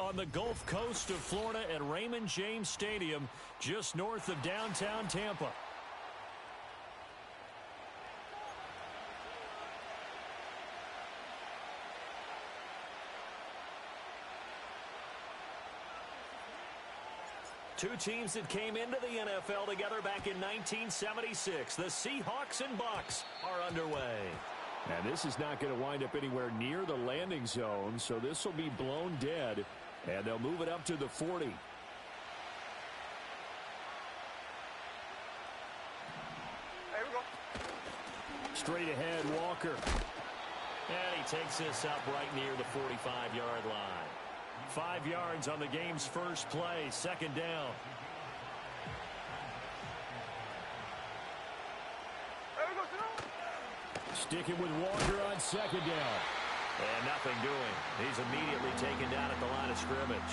on the Gulf Coast of Florida at Raymond James Stadium, just north of downtown Tampa. Two teams that came into the NFL together back in 1976. The Seahawks and Bucs are underway. And this is not going to wind up anywhere near the landing zone, so this will be blown dead, and they'll move it up to the 40. Hey, we go. Straight ahead, Walker. And he takes this up right near the 45-yard line. 5 yards on the game's first play, second down. Sticking with Walker on second down. And nothing doing. He's immediately taken down at the line of scrimmage.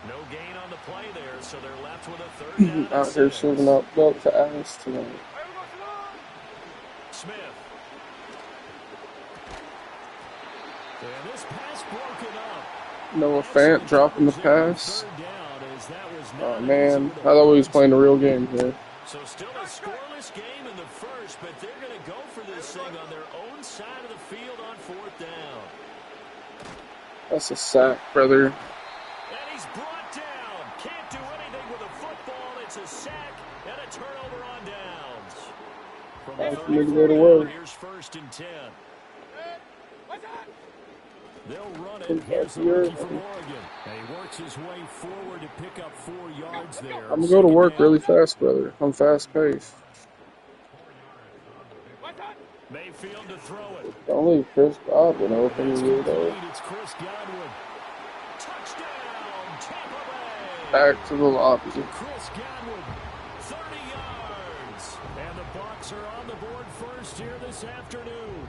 No gain on the play there, so they're left with a third down. Out here serving up belt to ass tonight. Smith. And this pass broken up. Noah Fant dropping the pass. Oh man, I thought we was playing a real game here. So still a scoreless game in the first, but they're going to go for this thing on their own side of the field on fourth down. That's a sack, brother. And he's brought down. Can't do anything with a football. It's a sack and a turnover on downs. From the 34, here's first and 10. They'll run it. Here's the rookie from Oregon. And he works his way forward to pick up 4 yards there. I'm going to go to work really fast, brother. I'm fast-paced. Mayfield to throw it. Only Chris Godwin open here, though. It's Chris Godwin. Touchdown, Tampa Bay. Back to the lobby. Chris Godwin, 30 yards. And the Bucs are on the board first here this afternoon.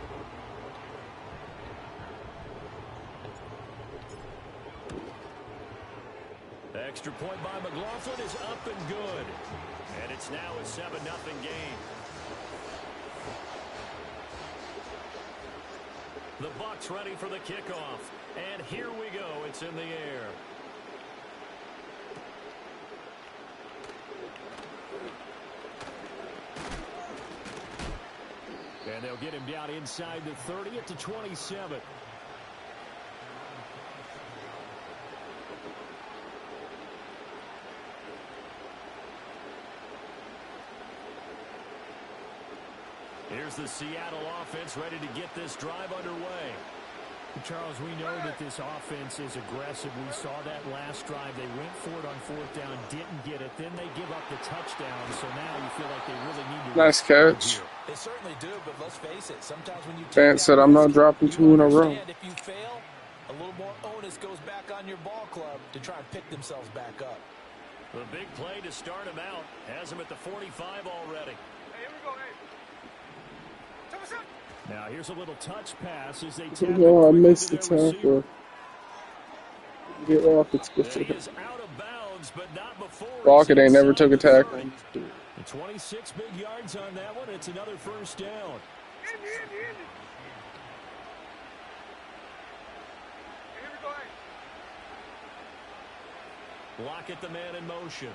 Extra point by McLaughlin is up and good. And it's now a 7-0 game. The Bucs ready for the kickoff. And here we go. It's in the air. And they'll get him down inside the 30 at the 27. Here's the Seattle offense ready to get this drive underway. Charles, we know that this offense is aggressive. We saw that last drive. They went for it on fourth down, didn't get it. Then they give up the touchdown. So now you feel like they really need to. Nice catch. They certainly do, but let's face it. Sometimes when you Fant said, I'm not dropping 2 in a row. If you fail, a little more onus goes back on your ball club to try and pick themselves back up. The big play to start him out has him at the 45 already. Hey, here we go, hey. Now here's a little touch pass as they tap You know, I missed the tackle. Get Rocket's good. Out of bounds, but not before. Rocket ain't never took a tackle. 26 big yards on that one. It's another first down. Here we go, hey. Lockett, the man in motion.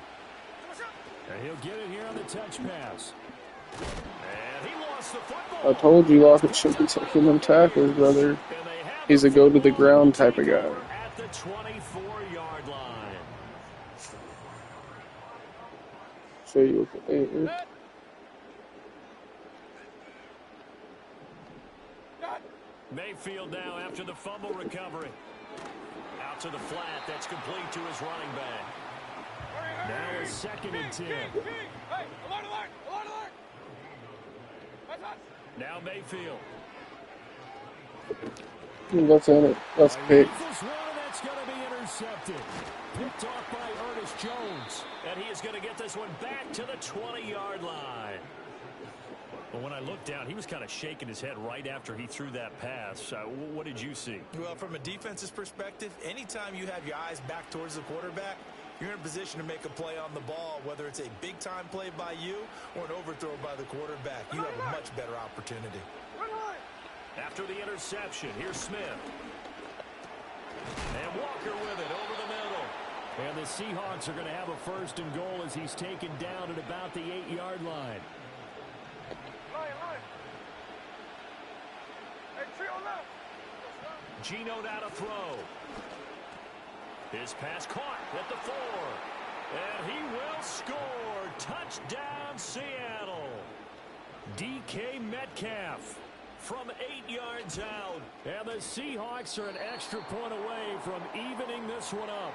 And he'll get it here on the touch pass. And he lost the football. I told you Lockett should be taking them tackles, brother. He's a go-to-the-ground type of guy. At the 24-yard line. Show you what the 8 is. Mayfield now after the fumble recovery. Out to the flat. That's complete to his running back. Now a 2nd and 10. Hey, along the line. Now Mayfield. That's in it. That's pick. That's going to be intercepted. Picked off by Ernest Jones. And he is going to get this one back to the 20-yard line. Well, when I looked down, he was kind of shaking his head right after he threw that pass. What did you see? Well, from a defense's perspective, anytime you have your eyes back towards the quarterback, you're in a position to make a play on the ball, whether it's a big-time play by you or an overthrow by the quarterback. You have a much better opportunity. After the interception, here's Smith. And Walker with the Seahawks are going to have a 1st and goal as he's taken down at about the 8-yard line. Gino now to throw. His pass caught at the 4. And he will score. Touchdown, Seattle. DK Metcalf from 8 yards out. And the Seahawks are an extra point away from evening this one up.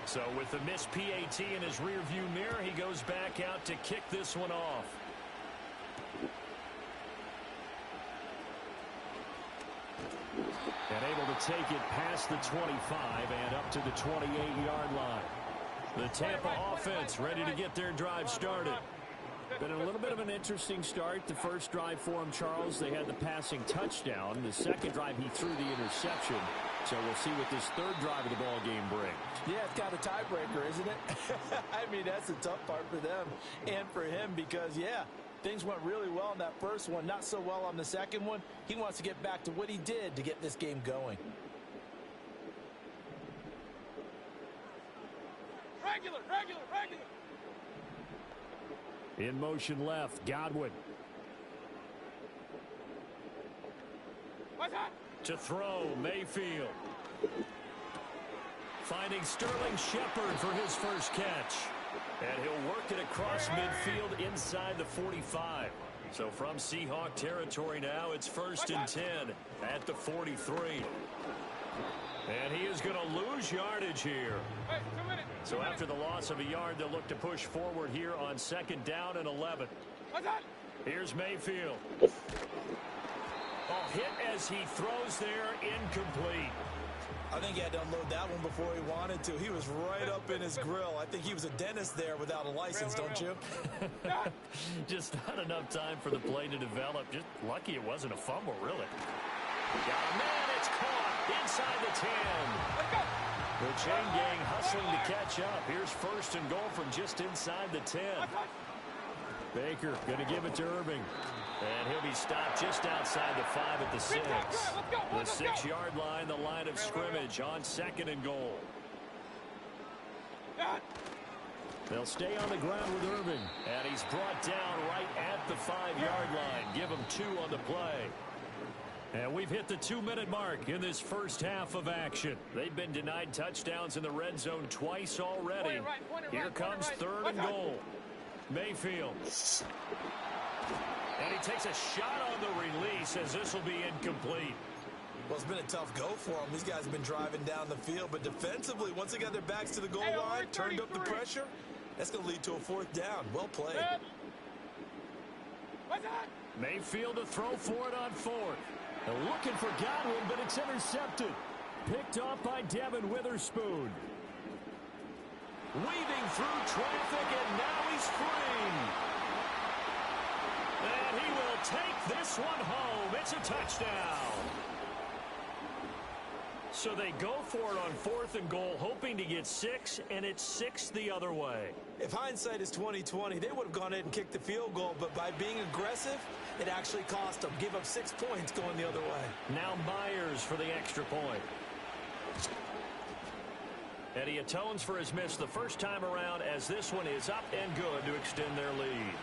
So with the missed PAT in his rearview mirror, he goes back out to kick this one off. And able to take it past the 25 and up to the 28-yard line. The Tampa offense ready to get their drive started. Been a little bit of an interesting start. The first drive for him, Charles, they had the passing touchdown. The second drive, he threw the interception. So we'll see what this third drive of the ball game brings. Yeah, it's got a tiebreaker, isn't it? I mean, that's the tough part for them and for him because, yeah, things went really well in that first one, not so well on the second one. He wants to get back to what he did to get this game going. Regular. In motion left, Godwin. What's that? To throw, Mayfield. Finding Sterling Shepard for his first catch. And he'll work it across midfield inside the 45. So from Seahawk territory now, it's 1st and 10 at the 43. And he is going to lose yardage here. Hey, 2 minutes. So after the loss of a yard, they'll look to push forward here on 2nd down and 11. What's that? Here's Mayfield. Hit as he throws there, incomplete. I think he had to unload that one before he wanted to. He was right up in his grill. I think he was a dentist there without a license, don't you? Just not enough time for the play to develop. Just lucky it wasn't a fumble, really. Got a man, it's caught inside the 10. Let's go. The chain gang hustling to catch up. Here's 1st and goal from just inside the 10. Baker going to give it to Irving. And he'll be stopped just outside the 5 at the 6. The 6-yard line, the line of scrimmage on 2nd and goal. They'll stay on the ground with Irving. And he's brought down right at the 5-yard line. Give him 2 on the play. And we've hit the 2-minute mark in this first half of action. They've been denied touchdowns in the red zone twice already. Here comes 3rd and goal. Mayfield. And he takes a shot on the release as this will be incomplete. Well, it's been a tough go for him. These guys have been driving down the field, but defensively, once they got their backs to the goal line, turned up the pressure, that's going to lead to a 4th down. Well played. What's that? Mayfield to throw for it on 4th. They're looking for Godwin, but it's intercepted. Picked off by Devin Witherspoon. Weaving through traffic, and now he's free. And he will take this one home. It's a touchdown. So they go for it on 4th and goal, hoping to get 6, and it's 6 the other way. If hindsight is 20/20, they would have gone ahead and kicked the field goal, but by being aggressive, it actually cost them. Give up 6 points going the other way. Now Myers for the extra point. And he atones for his miss the first time around as this one is up and good to extend their lead.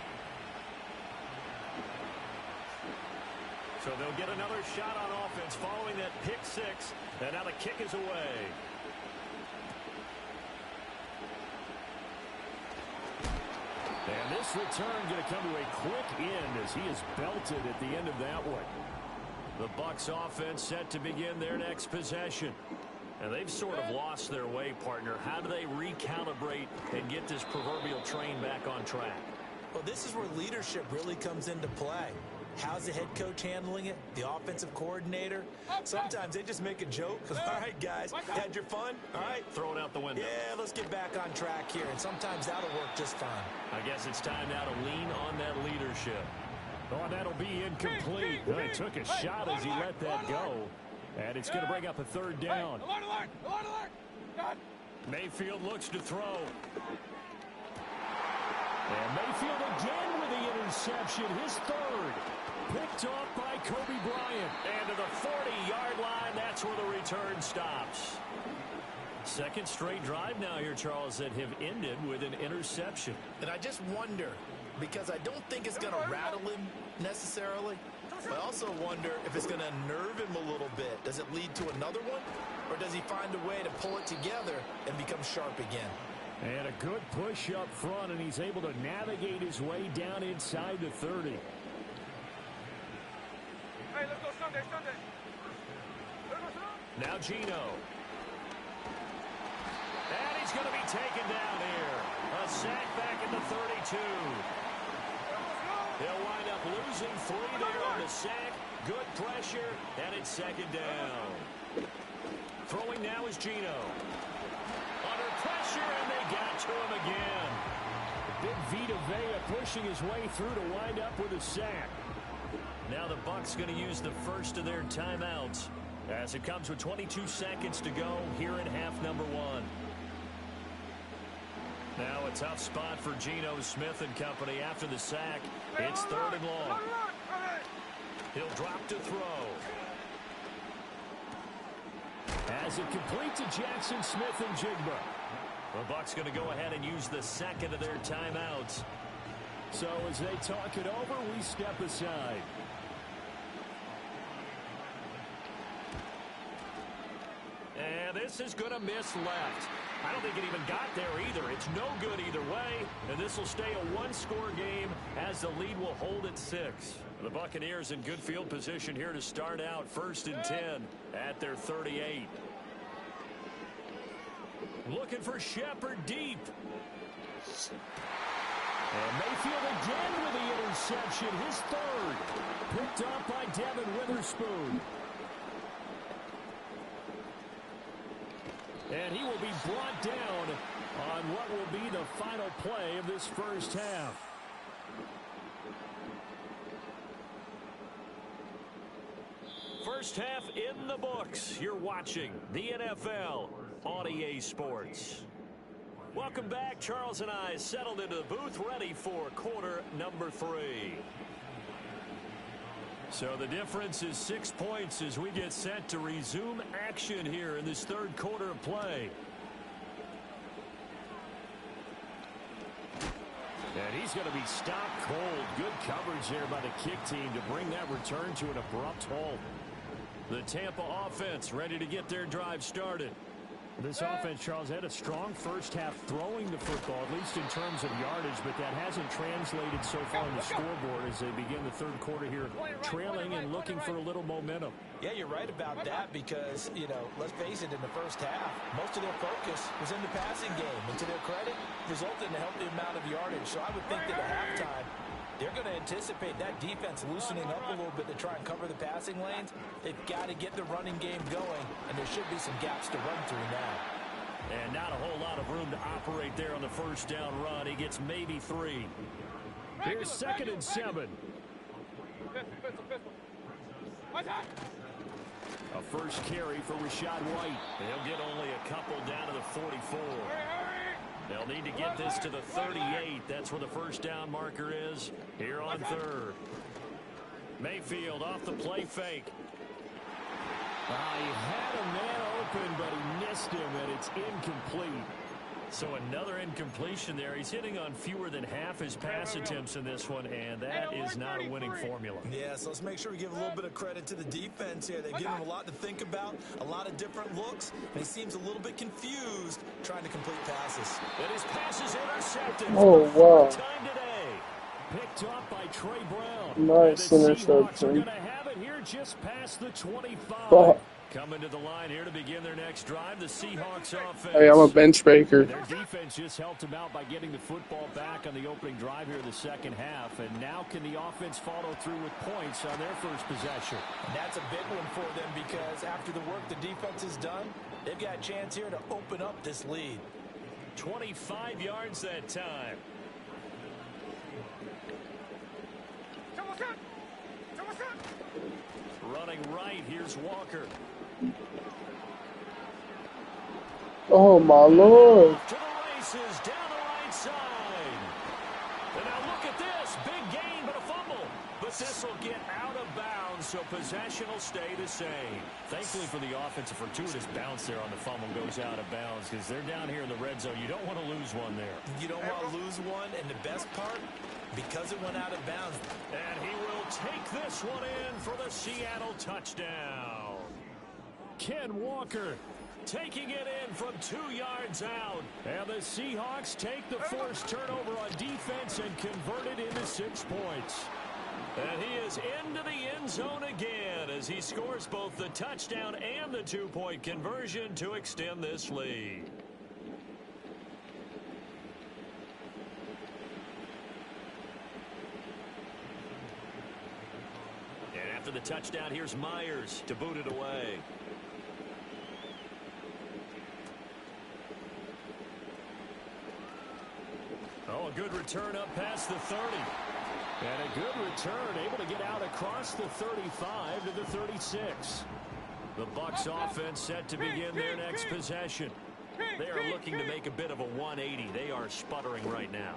So they'll get another shot on offense following that pick 6. And now the kick is away. And this return going to come to a quick end as he is belted at the end of that one. The Bucs offense set to begin their next possession. And they've sort of lost their way, partner. How do they recalibrate and get this proverbial train back on track? Well, this is where leadership really comes into play. How's the head coach handling it? The offensive coordinator? Sometimes they just make a joke. All right, guys, had your fun? All right. Throw it out the window. Yeah, let's get back on track here. And sometimes that'll work just fine. I guess it's time now to lean on that leadership. Oh, and that'll be incomplete. He took a shot as he let that go. And it's going to bring up a 3rd down. Alert. Mayfield looks to throw. And Mayfield again with the interception, his 3rd. Picked off by Kobe Bryant. And to the 40-yard line, that's where the return stops. Second straight drive now here, Charles, that have ended with an interception. And I just wonder, because I don't think it's going to rattle him necessarily. I also wonder if it's going to unnerve him a little bit. Does it lead to another one? Or does he find a way to pull it together and become sharp again? And a good push up front, and he's able to navigate his way down inside the 30. Hey, let's go Sunday. Now Gino. And he's going to be taken down here. A sack back at the 32. They'll wind up losing 3 there on the sack. Good pressure, and it's second down. Throwing now is Gino. Under pressure, and they got to him again. Big Vita Vea pushing his way through to wind up with a sack. Now the Bucs going to use the first of their timeouts as it comes with 22 seconds to go here in half number 1. Now a tough spot for Geno Smith and company after the sack. It's 3rd and long. He'll drop to throw. As it complete to Jackson Smith and Jigba. The Bucs going to go ahead and use the second of their timeouts. So as they talk it over, we step aside. And this is going to miss left. I don't think it even got there either. It's no good either way. And this will stay a one-score game as the lead will hold at 6. The Buccaneers in good field position here to start out 1st and 10 at their 38. Looking for Shepard deep. And Mayfield again with the interception, his 3rd. Picked up by Devin Witherspoon. And he will be brought down on what will be the final play of this first half. First half in the books. You're watching the NFL on EA Sports. Welcome back. Charles and I settled into the booth ready for quarter number 3. So the difference is 6 points as we get set to resume action here in this 3rd quarter of play. And he's going to be stopped cold. Good coverage there by the kick team to bring that return to an abrupt halt. The Tampa offense ready to get their drive started. This offense, Charles, had a strong first half throwing the football, at least in terms of yardage, but that hasn't translated so far on the scoreboard as they begin the 3rd quarter here, trailing and looking for a little momentum. Yeah, you're right about that because, you know, let's face it, in the first half, most of their focus was in the passing game. And to their credit, resulted in a healthy amount of yardage. So I would think that at halftime, they're going to anticipate that defense loosening up a little bit to try and cover the passing lanes. They've got to get the running game going, and there should be some gaps to run through now. And not a whole lot of room to operate there on the first down run. He gets maybe 3. Here's 2nd and 7. A first carry for Rachaad White. He'll get only a couple down to the 44. They'll need to get this to the 38. That's where the first down marker is here on 3rd. Mayfield off the play fake. He had a man open, but he missed him, and it's incomplete. So another incompletion there. He's hitting on fewer than half his pass attempts in this one, and that is not a winning formula. Yeah, so let's make sure we give a little bit of credit to the defense here. They've given him a lot to think about, a lot of different looks, and he seems a little bit confused trying to complete passes. And his pass is intercepted. Oh, wow. Time today. Picked up by Trey Brown. Nice interception. Are going to have it here just past the 25. Oh. Coming to the line here to begin their next drive, the Seahawks offense. Hey, I'm a bench breaker. Their defense just helped them out by getting the football back on the opening drive here in the second half. And now can the offense follow through with points on their first possession? And that's a big one for them because after the work the defense has done, they've got a chance here to open up this lead. 25 yards that time. Running right, here's Walker. Oh, my Lord. To the races, down the right side. And now look at this. Big gain, but a fumble. But this will get out so possession will stay the same. Thankfully for the offense, a fortuitous bounce there on the fumble goes out of bounds because they're down here in the red zone. You don't want to lose one there. You don't want to lose one, and the best part, because it went out of bounds. And he will take this one in for the Seattle touchdown. Ken Walker taking it in from 2 yards out. And the Seahawks take the forced turnover on defense and convert it into 6 points. And he is into the end zone again as he scores both the touchdown and the 2-point conversion to extend this lead. And after the touchdown, here's Myers to boot it away. Oh, a good return up past the 30. And a good return, able to get out across the 35 to the 36. The Bucs offense set to begin their next possession. They are looking to make a bit of a 180. They are sputtering right now.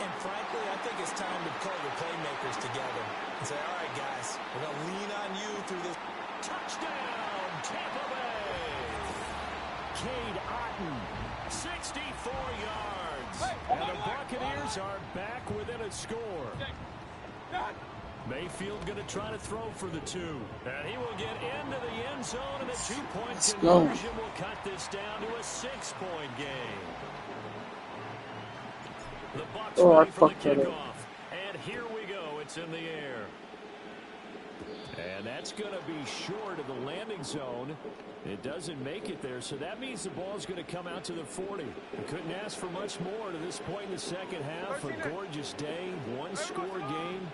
And frankly, I think it's time to pull the playmakers together and say, all right, guys, we're going to lean on you through this. Touchdown, Tampa Bay! Cade Otton, 64 yards. And the Buccaneers are back within a score. Mayfield going to try to throw for the 2. And he will get into the end zone, and the 2-point conversion will cut this down to a 6-point game. The Bucs ready for the kickoff. And here we go. It's in the air. And that's going to be short of the landing zone. It doesn't make it there, so that means the ball's going to come out to the 40. We couldn't ask for much more to this point in the second half. A gorgeous day, one-score game.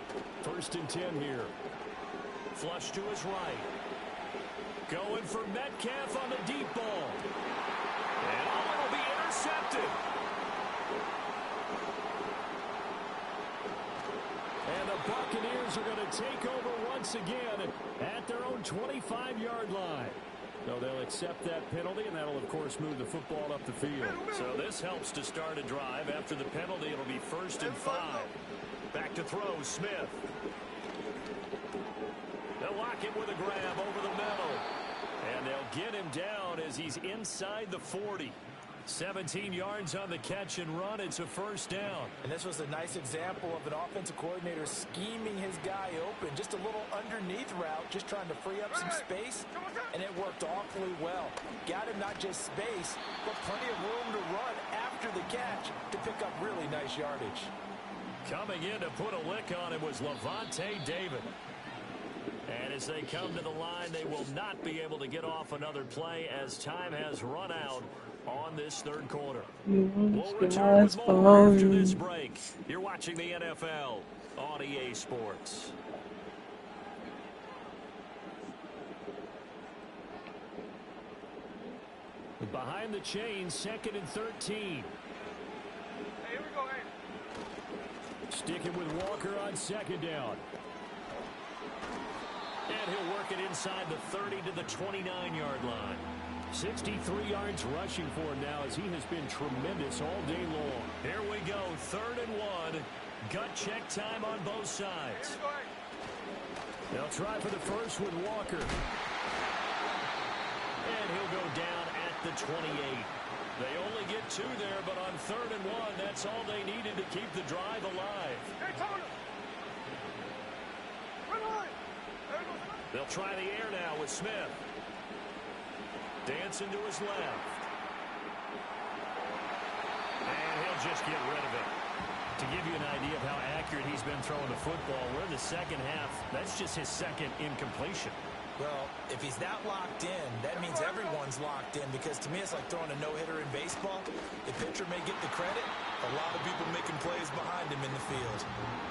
1st and 10 here. Flush to his right. Going for Metcalf on the deep ball. And it'll be intercepted. And the Buccaneers are going to take over once again at their own 25-yard line. So they'll accept that penalty, and that'll, of course, move the football up the field. So this helps to start a drive. After the penalty, it'll be 1st and 5. Back to throw, Smith. They'll lock him with a grab over the middle. And they'll get him down as he's inside the 40. 17 yards on the catch and run. It's a 1st down. And this was a nice example of an offensive coordinator scheming his guy open. Just a little underneath route, just trying to free up some space. And it worked awfully well. Got him not just space, but plenty of room to run after the catch to pick up really nice yardage. Coming in to put a lick on him was Levante David. And as they come to the line, they will not be able to get off another play as time has run out on this 3rd quarter. We'll return with more after this break. You're watching the NFL on EA Sports. Behind the chains, 2nd and 13. Hey, here we go, hey. Sticking with Walker on 2nd down. And he'll work it inside the 30 to the 29-yard line. 63 yards rushing for him now as he has been tremendous all day long. Here we go, 3rd and 1. Gut check time on both sides. They'll try for the first with Walker. And he'll go down at the 28. They only get 2 there, but on 3rd and 1, that's all they needed to keep the drive alive. They'll try the air now with Smith. Dancing to his left. And he'll just get rid of it. To give you an idea of how accurate he's been throwing the football, we're in the second half. That's just his 2nd incompletion. Well, if he's that locked in, that means everyone's locked in, because to me it's like throwing a no-hitter in baseball. The pitcher may get the credit, a lot of people making plays behind him in the field.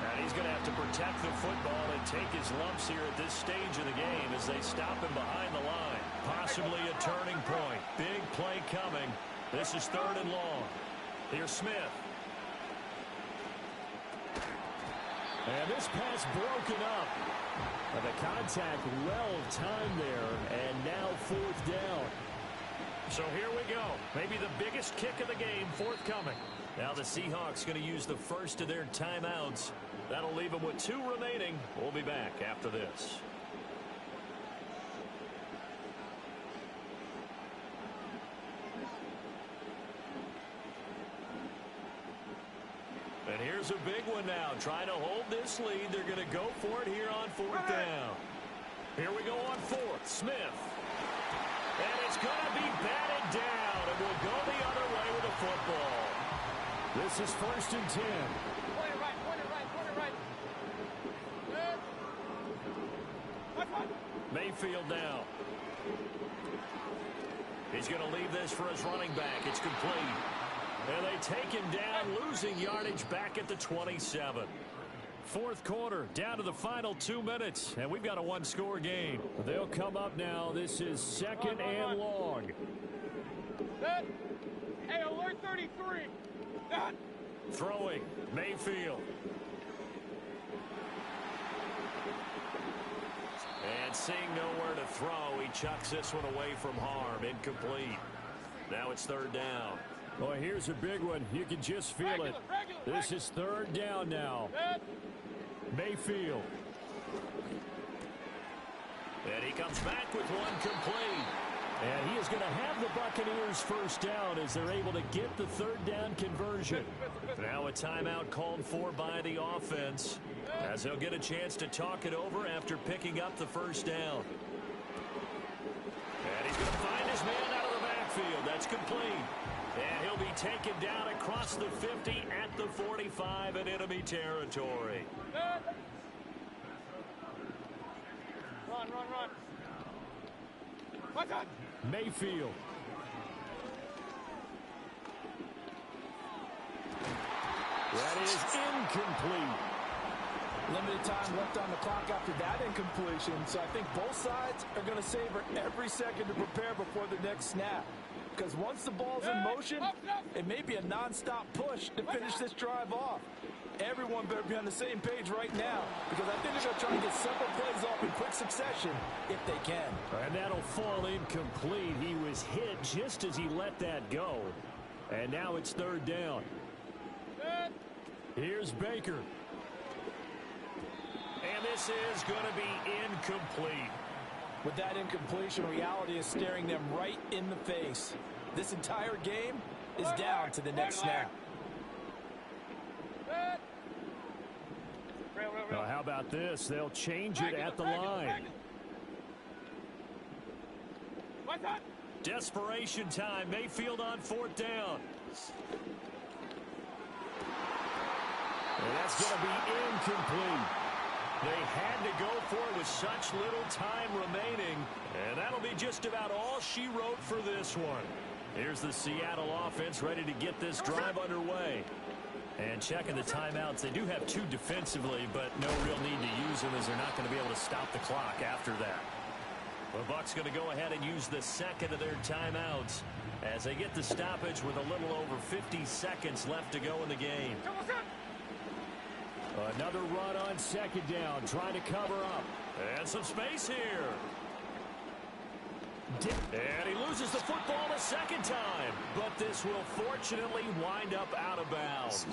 And he's going to have to protect the football and take his lumps here at this stage of the game as they stop him behind the line. Possibly a turning point. Big play coming. This is 3rd and long. Here's Smith. And this pass broken up. And the contact well timed there, and now 4th down. So here we go. Maybe the biggest kick of the game forthcoming. Now the Seahawks going to use the first of their timeouts. That'll leave them with 2 remaining. We'll be back after this. here's a big one now. Trying to hold this lead. They're going to go for it here on fourth down. Here we go on fourth. Smith. And it's going to be batted down. And we'll go the other way with the football. This is 1st and 10. Point it right, point it right, point it right. Good. What? Mayfield now. He's going to leave this for his running back. It's complete. And they take him down, losing yardage back at the 27. Fourth quarter, down to the final 2 minutes, and we've got a one-score game. They'll come up now. This is second and long. Good. Hey, alert 33. Good. Throwing, Mayfield. And seeing nowhere to throw, he chucks this one away from harm. Incomplete. Now it's third down. Boy, here's a big one. You can just feel it. This is third down now. Mayfield. And he comes back with one complete. And he is going to have the Buccaneers first down as they're able to get the third down conversion. Now a timeout called for by the offense, as they'll get a chance to talk it over after picking up the first down. And he's going to find his man out of the backfield. That's complete. And he'll be taken down across the 50 at the 45 in enemy territory. Run. What's on? Mayfield. That is incomplete. Limited time left on the clock after that incompletion, so I think both sides are going to savor every second to prepare before the next snap. Because once the ball's in motion, it may be a non-stop push to finish this drive off. Everyone better be on the same page right now, because I think they're going to try to get several plays off in quick succession if they can. And that'll fall incomplete. He was hit just as he let that go. And now it's third down. Here's Baker. And this is going to be incomplete. With that incompletion, reality is staring them right in the face. This entire game is down to the next snap. Now, how about this? They'll change it at the line. Desperation time. Mayfield on fourth down. And that's going to be incomplete. They had to go for it with such little time remaining. And that'll be just about all she wrote for this one. Here's the Seattle offense ready to get this drive underway. And checking the timeouts, they do have two defensively, but no real need to use them as they're not going to be able to stop the clock after that. The Bucs going to go ahead and use the second of their timeouts as they get the stoppage with a little over 50 seconds left to go in the game. Another run on second down, trying to cover up. And some space here. And he loses the football a second time. But this will fortunately wind up out of bounds.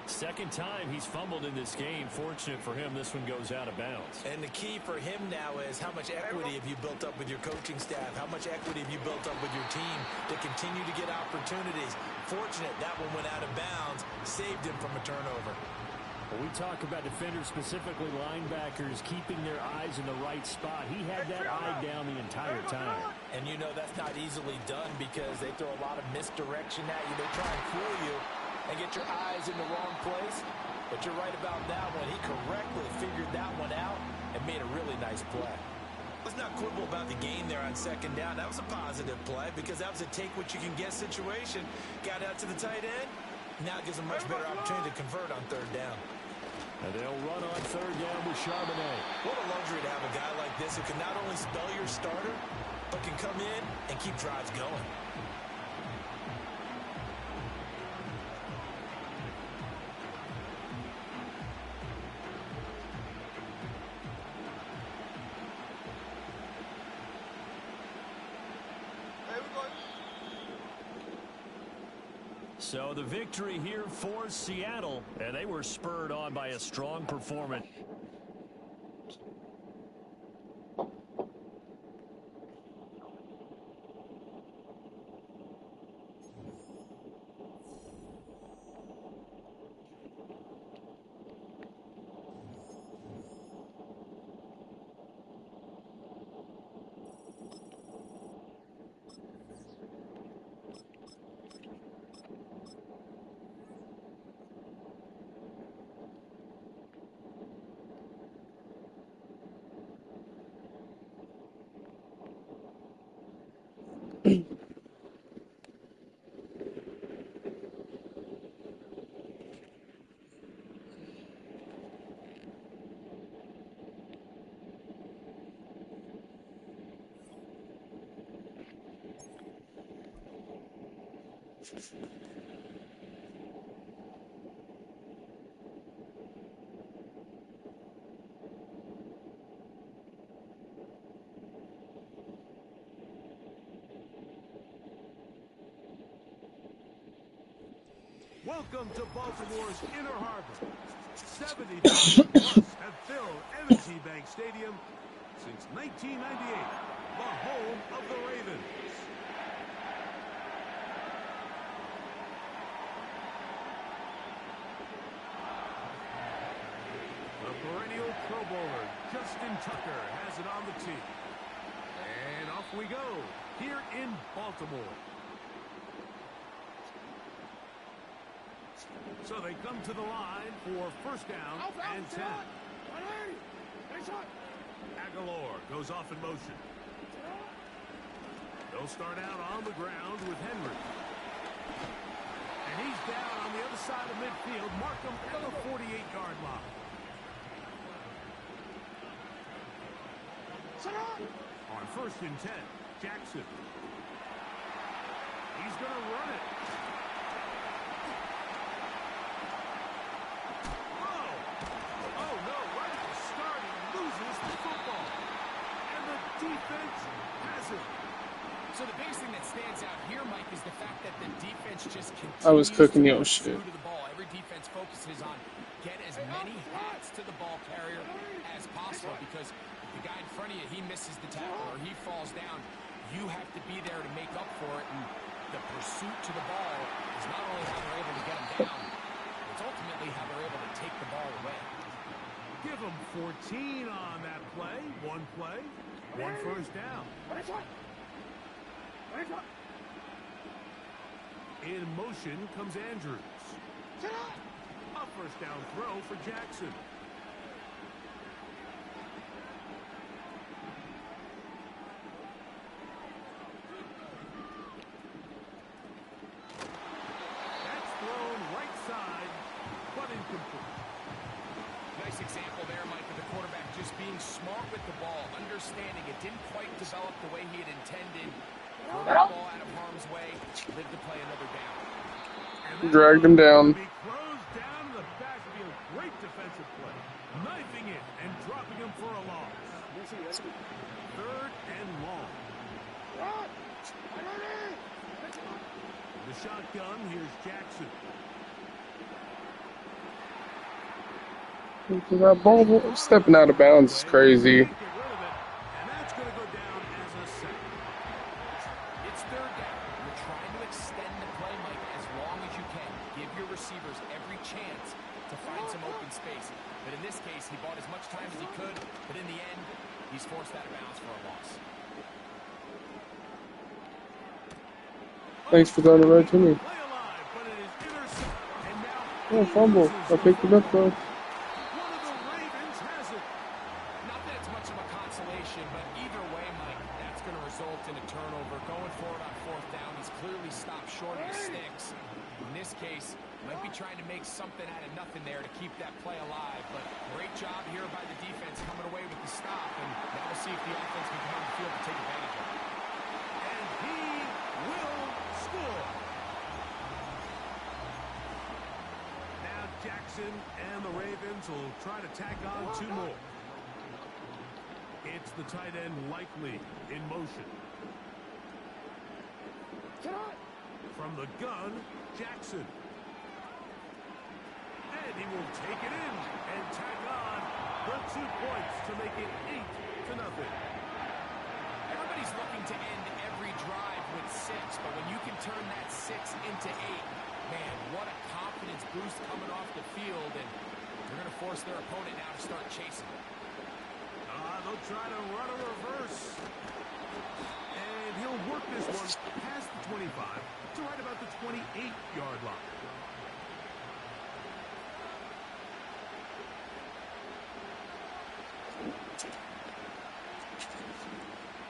Second time he's fumbled in this game. Fortunate for him, this one goes out of bounds. And the key for him now is how much equity have you built up with your coaching staff? How much equity have you built up with your team to continue to get opportunities? Fortunate that one went out of bounds, saved him from a turnover. When we talk about defenders, specifically linebackers, keeping their eyes in the right spot, he had that eye down the entire time. And you know that's not easily done because they throw a lot of misdirection at you. They try and fool you and get your eyes in the wrong place. But you're right about that one. He correctly figured that one out and made a really nice play. Let's not quibble about the gain there on second down. That was a positive play because that was a take-what-you-can-get situation. Got out to the tight end. Now it gives them much better opportunity to convert on third down. And they'll run on third down with Charbonnet. What a luxury to have a guy like this who can not only spell your starter, but can come in and keep drives going. So the victory here for Seattle, and they were spurred on by a strong performance. Welcome to Baltimore's Inner Harbor. 70,000 plus have filled M&T Bank Stadium since 1998, the home of the Ravens. The perennial Pro Bowler, Justin Tucker, has it on the tee. And off we go, here in Baltimore. So they come to the line for first down and 10. Aguilar goes off in motion. They'll start out on the ground with Henry. And he's down on the other side of midfield. Mark him at the 48-yard line. On first and 10, Jackson. He's going to run it. Defense has it. So the biggest thing that stands out here, Mike, is the fact that the defense just continues I was cooking to your go shit. through to the ball. Every defense focuses on get as many hats to the ball carrier as possible, because if the guy in front of you, he misses the tackle or he falls down, you have to be there to make up for it. And the pursuit to the ball is not only how they're able to get him down, it's ultimately how they're able to take the ball away. Give them 14 on that play. One first down. In motion comes Andrews. A first down throw for Jackson. That's thrown right side, but incomplete. Nice example there, Mike, of the quarterback just being smart with the ball, understanding it didn't quite develop the way he had intended. Throw the ball out of harm's way, live to play another down. Dragged him down. He throws down the backfield. Great defensive play. Knifing it and dropping him for a loss. Third and long. The shotgun, here's Jackson. That ball stepping out of bounds is crazy. And that's going to go down as a sack. It's third down. You're trying to extend the play, Mike, as long as you can. Give your receivers every chance to find some open space. But in this case, he bought as much time as he could, but in the end, he's forced out of bounds for a loss. Thanks for throwing it right to me. Play alive, but it is intercepted. And now Oh, fumble. I picked it up though. one of the Ravens has it. Not that it's much of a consolation, but either way, Mike, that's going to result in a turnover. Going forward on fourth down, he's clearly stopped short of the sticks. In this case, might be trying to make something out of nothing there to keep that play alive. But great job here by the defense coming away with the stop. And now we'll see if the offense can come on the field to take advantage of it. And he will score. Now Jackson and the Ravens will try to tack on two more. It's the tight end Likely in motion. From the gun, Jackson. And he will take it in and tack on the 2 points to make it 8-0. Everybody's looking to end every drive with 6, but when you can turn that 6 into 8, man, what a confidence boost coming off the field, and they're going to force their opponent now to start chasing them. They'll try to run a reverse. And he'll work this one past the 25 to right about the 28-yard line.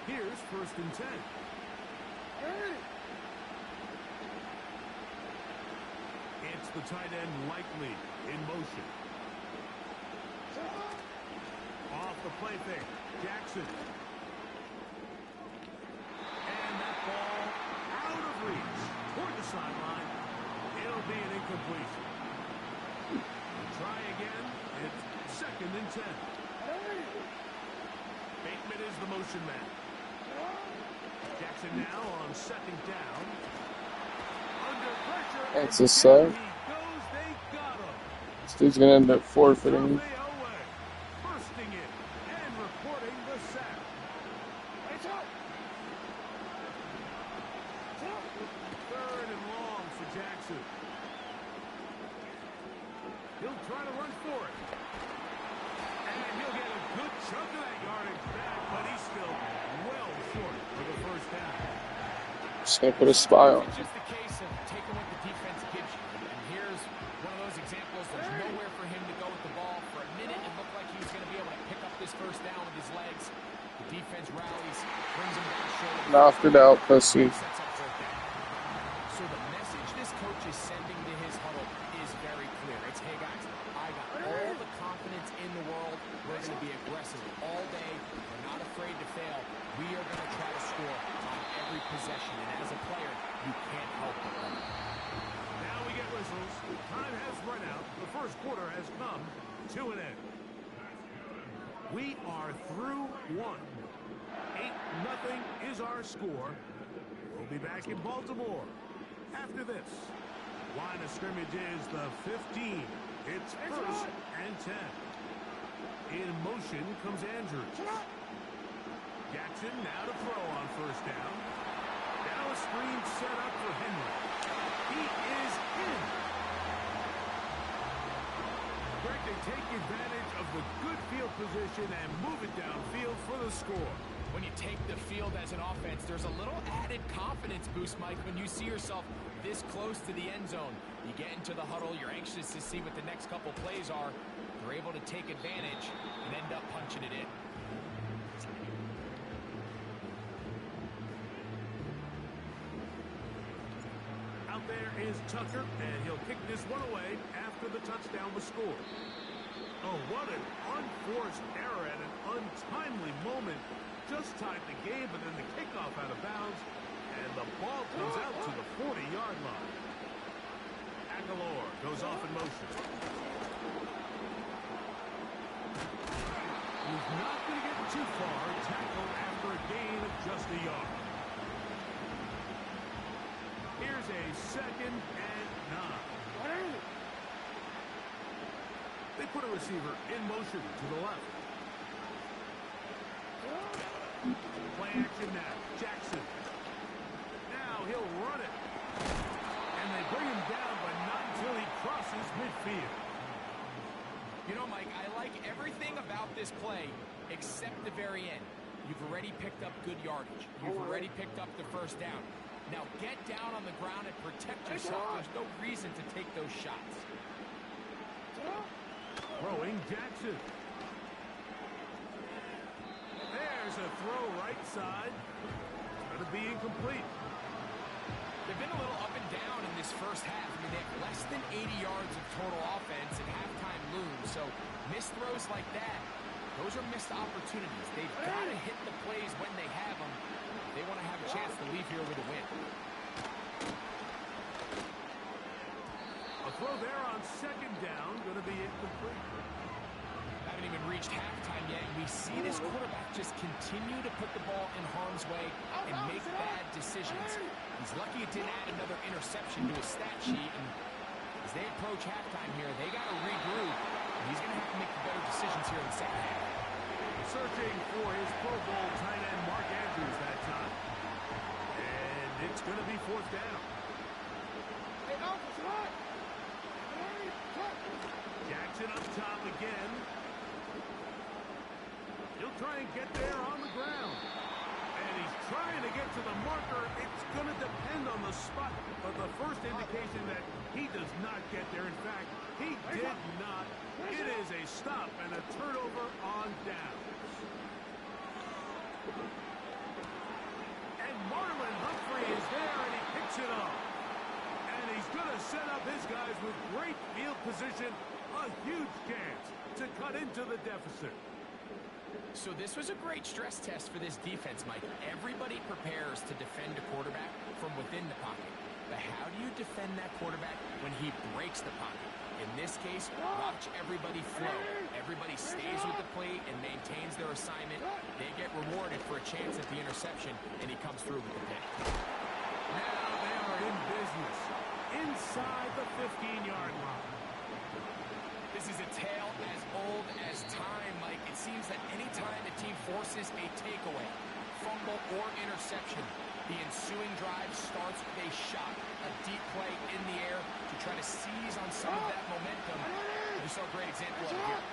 Here's first and 10. It's the tight end Likely in motion. Off the play fake, Jackson. And that ball out of reach toward the sideline. the motion man. Jackson now on second down. Under pressure. That's a sack. He goes, they got him. This dude's going to end up forfeiting. Bursting it and reporting the sack. Third and long for Jackson. He'll try to run for it. And he'll get a good chunk of that yardage back, but he's still well short for the first down. Just going to put a spy on. It's just a case of taking what the defense gives you. And here's one of those examples. There's nowhere for him to go with the ball. For a minute, it looked like he was going to be able to pick up this first down with his legs. The defense rallies, brings him down short. Knocked it out, pussy. Sets up fourth down. So the message this coach is sending to his huddle is very clear. It's, hey guys, I got all the confidence in the world. We're going to be aggressive all day. We're not afraid to fail. We are going to try to score on every possession. And as a player, you can't help but run. Now we get whistles. Time has run out. The first quarter has come to an end. We are through one. 8-0 is our score. We'll be back in Baltimore after this. Line of scrimmage is the 15. It's first and 10. In motion comes Andrews. Jackson now to throw on first down. Now a screen set up for Henry. He is in. Greg, they take advantage of the good field position and move it downfield for the score. When you take the field as an offense, there's a little added confidence boost, Mike, when you see yourself this close to the end zone. You get into the huddle, you're anxious to see what the next couple plays are. You're able to take advantage and end up punching it in. Out there is Tucker, and he'll kick this one away after the touchdown was scored. Oh, what an unforced error at an untimely moment. Just tied the game, but then the kickoff out of bounds, and the ball comes out to the 40-yard line. Aguilar goes off in motion. He's not going to get too far. Tackle after a gain of just a yard. Here's a 2nd and 9. They put a receiver in motion to the left. Play action now. Jackson. Now he'll run it. And they bring him down, but not until he crosses midfield. You know, Mike, I like everything about this play except the very end. You've already picked up good yardage. You've already picked up the first down. Now get down on the ground and protect yourself. There's no reason to take those shots. Throwing Jackson. There's a throw right side. It's going to be incomplete. They've been a little up and down in this first half. I mean, they have less than 80 yards of total offense and halftime looms. So missed throws like that, those are missed opportunities. They've got to hit the plays when they have them. They want to have a chance to leave here with a win. A throw there on second down, going to be incomplete. Haven't even reached halftime yet. We see this quarterback just continue to put the ball in harm's way and make bad decisions. He's lucky it didn't add another interception to his stat sheet. And as they approach halftime here, they got to regroup. And he's going to have to make the better decisions here in the second half. Searching for his Pro Bowl tight end Mark Andrews that time. And it's going to be fourth down. Jackson up top again. He'll try and get there on the ground. And he's trying to get to the marker. It's going to depend on the spot. But the first indication that he does not get there. In fact, he did not. It is a stop and a turnover on down. And Marlon Humphrey is there, and he picks it up. And he's going to set up his guys with great field position. A huge chance to cut into the deficit. So this was a great stress test for this defense, Mike. Everybody prepares to defend a quarterback from within the pocket. But how do you defend that quarterback when he breaks the pocket? In this case, watch everybody flow. Everybody stays with the plate and maintains their assignment. They get rewarded for a chance at the interception, and he comes through with the pick. Now they are in business inside the 15-yard line. This is a tale as old as time, Mike. It seems that any time a team forces a takeaway, fumble, or interception, the ensuing drive starts with a shot, a deep play in the air to try to seize on some of that momentum. We saw a great example of it here.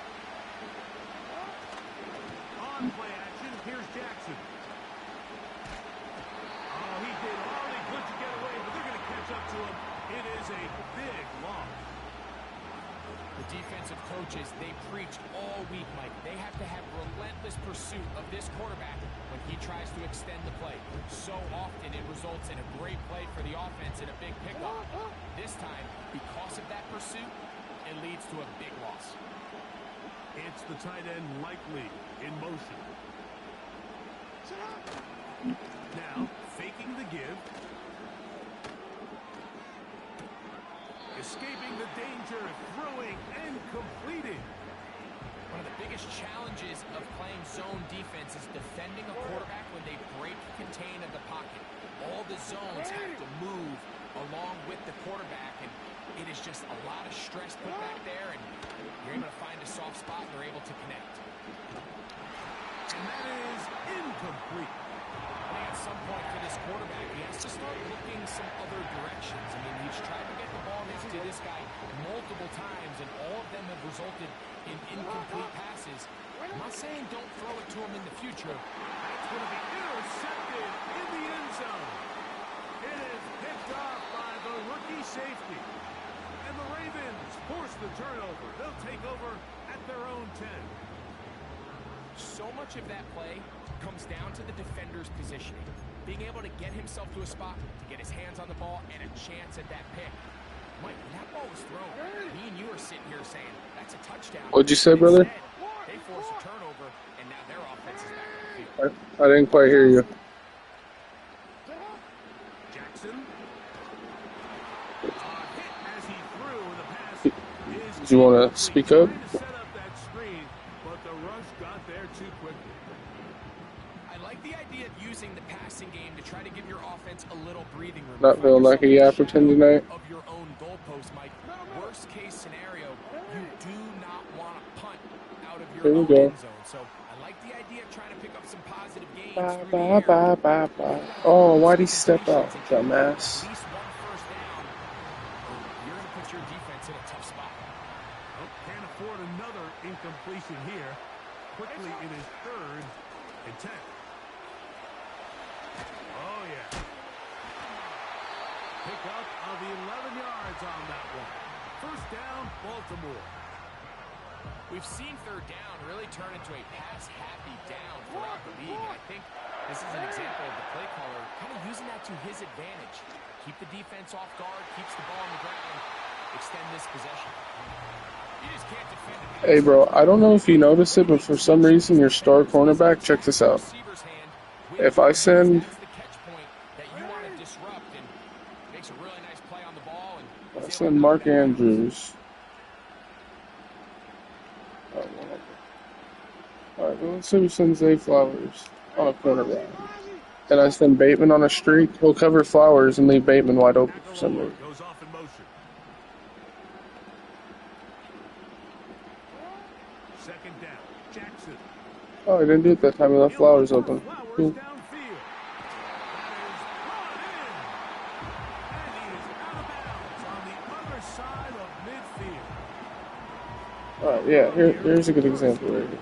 On play action, here's Jackson. Oh, he did all he could to get away, but they're going to catch up to him. It is a big loss. The defensive coaches, they preached all week, Mike. They have to have relentless pursuit of this quarterback when he tries to extend the play. So often it results in a great play for the offense and a big pickup. This time, because of that pursuit, it leads to a big loss. It's the tight end likely in motion. Now, faking the give. Escaping the danger, throwing and completing. One of the biggest challenges of playing zone defense is defending a quarterback when they break contain of the pocket. All the zones have to move along with the quarterback, and it is just a lot of stress put back there, and you're able to find a soft spot and they're able to connect. And that is incomplete. I think at some point for this quarterback, he has to start looking some other directions. I mean, he's tried to get the ball to this guy multiple times, and all of them have resulted in incomplete passes. I'm not saying don't throw it to him in the future. That's going to be intercepted in the end zone. It is picked off by the rookie safety. And the Ravens force the turnover. They'll take over at their own 10. So much of that play comes down to the defender's positioning. Being able to get himself to a spot, to get his hands on the ball, and a chance at that pick. Mike, when that ball was thrown, me and you are sitting here saying, that's a touchdown. What'd you say, brother? They force a turnover, and now their offense is back on the field. I didn't quite hear you. Jackson. Hit as he threw the pass. Did you want to speak up? Set up that screen, but the rush got there too quickly. I like the idea of using the passing game to try to give your offense a little breathing room. Not feeling like a Yapperton tonight. Of your own goalpost, Mike. Worst case scenario, you do not want to punt out of your own end zone. So I like the idea of trying to pick up some positive gains through the air. Oh, why'd he step out, dumbass? At least one first down, or you're going to put your defense in a tough spot. Oh, can't afford another incompletion here. Quickly, it is 3rd and 10. Oh, yeah. Pick up of the 11 yards on that one. First down, Baltimore. We've seen 3rd down really turn into a pass-happy down throughout the league. And I think this is an example of the play caller kind of using that to his advantage. Keep the defense off guard, keeps the ball on the ground, extend this possession. You just can't defend it. Hey, bro, I don't know if you noticed it, but for some reason, your star cornerback, check this out. If I send... I send Mark Andrews. Alright, well, let's say we send Zay Flowers on a cornerback. And I send Bateman on a streak. He'll cover Flowers and leave Bateman wide open for some reason. Goes off in motion. 2nd down, Jackson. Oh, I didn't do it that time. I left Flowers open. Cool. Downfield. Alright, yeah, here's a good example right here.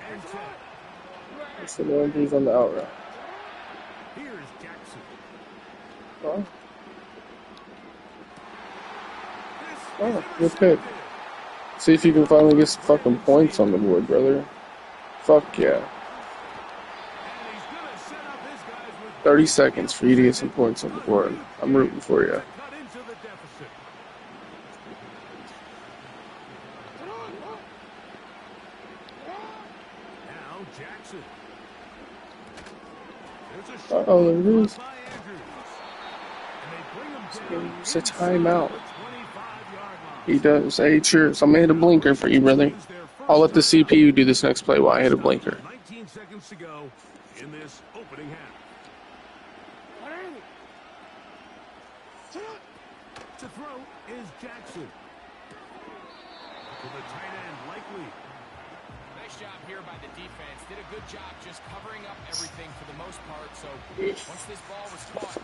So the Andrews on the out route. Here's Jackson. Oh, good pick. See if you can finally get some fucking points on the board, brother. Fuck yeah. 30 seconds for you to get some points on the board. I'm rooting for you. Uh-oh, there it is. It's a timeout. He does. Hey, cheers. I'm gonna hit a blinker for you, brother. I'll let the CPU do this next play while I hit a blinker. 19 seconds to go in this opening half. To throw is Jackson. To the tight end, likely. Nice job here by the defense. Did a good job just covering up everything for the most part. So once this ball was caught,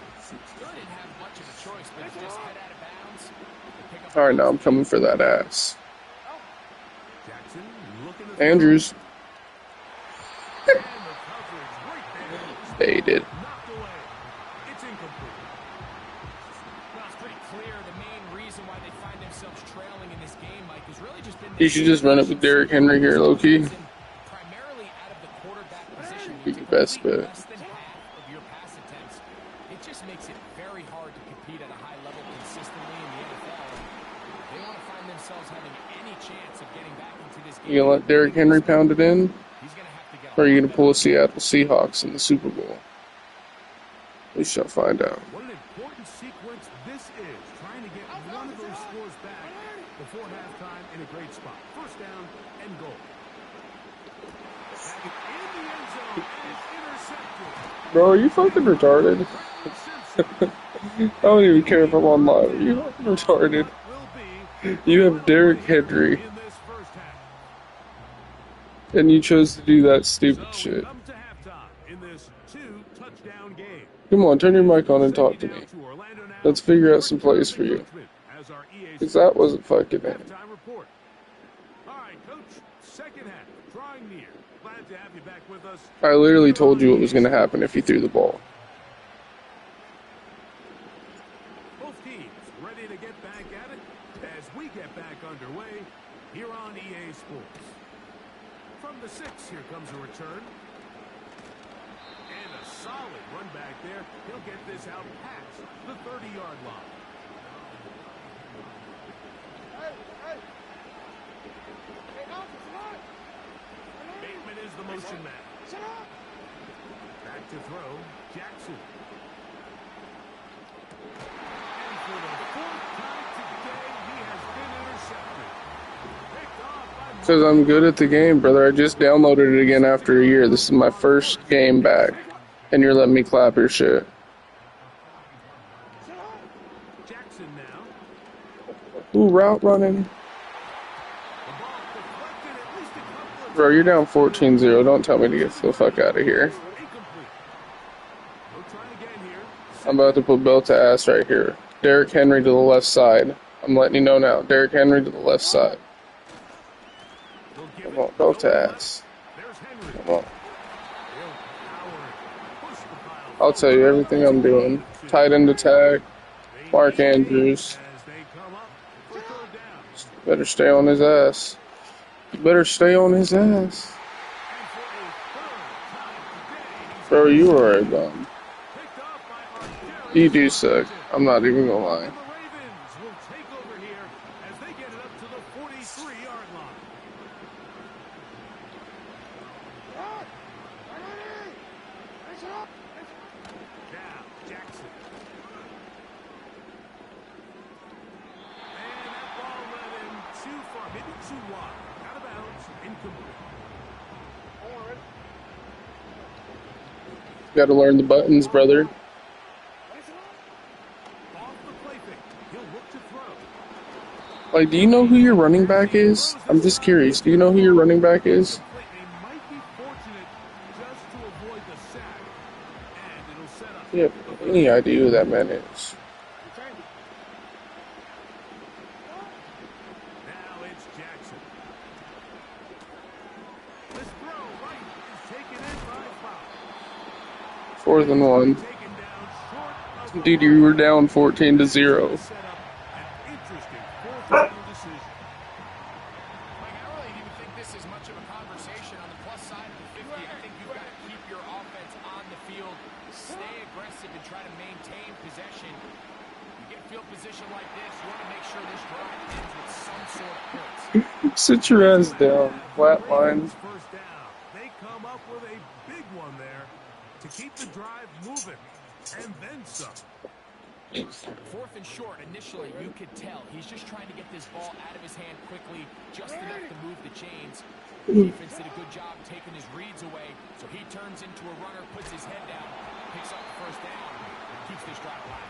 really didn't have much of a choice, but it just head out of bounds. All right, now I'm coming for that ass. Jackson looking to Andrews. and the coverage right there. Baited. Knocked away. It's incomplete. Well, it's pretty clear the main reason why they find themselves trailing in this game, Mike, has really just been... You should just run it with Derrick Henry here, low-key. Primarily out of the quarterback position. Be your best bet. Less than half of your pass attempts. It just makes it very hard to compete at a high level consistently in the NFL. They want to find themselves having any chance of getting back into this game. You gonna let Derrick Henry pound it in? He's going to have to get Or are you gonna pull a Seattle Seahawks in the Super Bowl? We shall find out. What an important sequence this is. Trying to get one of those scores back before halftime in a great spot. First down and goal. Back in the end zone and it's intercepted. Bro, are you fucking retarded? I don't even care if I'm on live. Are you fucking retarded? Will be You have Derrick Henry, in this first half. and you chose to do that stupid shit. Come to halftime in this 2-touchdown game. Come on, turn your mic on and talk to me. Let's figure out some plays for you. As our EA Because that wasn't fucking it. halftime report. All right, coach. Second half, drawing near. Glad to have you back with us. I literally told you what was going to happen if he threw the ball. Both teams ready to get back at it as we get back underway here on EA Sports. From the 6, here comes a return. And a solid run back there. He'll get this out past the 30-yard line. Bateman is the motion man. Back to throw, Jackson. And for the 4th time today, he has been intercepted. Picked off by Says I'm good at the game, brother. I just downloaded it again after a year. This is my first game back. And you're letting me clap your shit. Jackson now. Ooh, route running. The ball deflected at least a couple of Bro, you're down 14-0. Don't tell me to get the fuck out of here. incomplete. We'll try again here. I'm about to put belt to ass right here. Derrick Henry to the left side. I'm letting you know now. Derrick Henry to the left side. He'll give Come it on, belt to over. ass. There's Henry. Come on. Will Howard push the pile. I'll tell you everything I'm doing. Tight end attack. Mark Andrews. As they come up for third down. Better stay on his ass. You better stay on his ass. And for a third time today, he's Bro, you are a bum. picked off by our You do suck. I'm not even gonna lie. And the Ravens will take over here as they get it up to the 43-yard line. Now, Jackson. And that ball led him too far, maybe too wide. Out of bounds, incomplete. Gotta learn the buttons, brother. Off the play fake. He'll look to throw. Like, do you know who your running back is? I'm just curious. Do you know who your running back is? They might be fortunate just to avoid the sack. And it'll set up. You have any idea who that man is? Now it's Jackson. This throw right is taken in by foul. 4th and 1. Taken down short of Dude, you were down 14-0. set up an interesting fourth down decision. Mike, I really don't even think this is much of a conversation on the plus side of the 50. I think you've got to keep your offense on the field, stay aggressive, and try to maintain possession. You get field position like this, you want to make sure this drive ends with some sort of points. Sit your ass down. Flat line. First down. They come up with a big one there to keep the drive moving. And then some. 4th and short, initially, you could tell he's just trying to get this ball out of his hand quickly, just enough to move the chains. Defense did a good job taking his reads away, so he turns into a runner, puts his head down, picks up the first down, keeps this drive alive.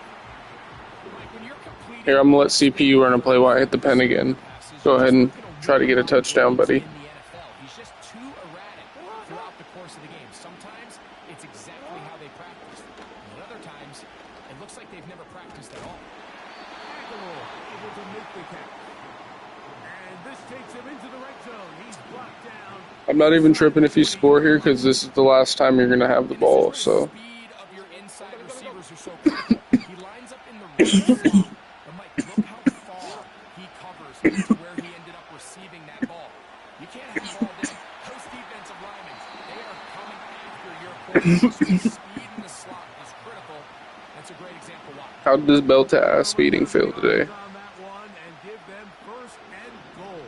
Like when you're completing Here, I'm going to let CPU run a play while I hit the pen again. Go ahead and try to get a touchdown, buddy. in the NFL. He's just too erratic throughout the course of the game. Sometimes it's exactly how they practice. And other times, it looks like they've never practiced at all. Able to make the catch. And this takes him into the red zone. He's blocked down. I'm not even tripping if you score here because this is the last time you're going to have the ball, so. Speed of your inside receivers are so critical. He lines up in the right slot. But Mike, look how far he covers to where he ended up receiving that ball. You can't have the ball then. Those defensive linemen, they are coming after your quarterback. So speed in the slot is critical. That's a great example why. How did this belt to ass speeding feel today? On that one and give them first and goal.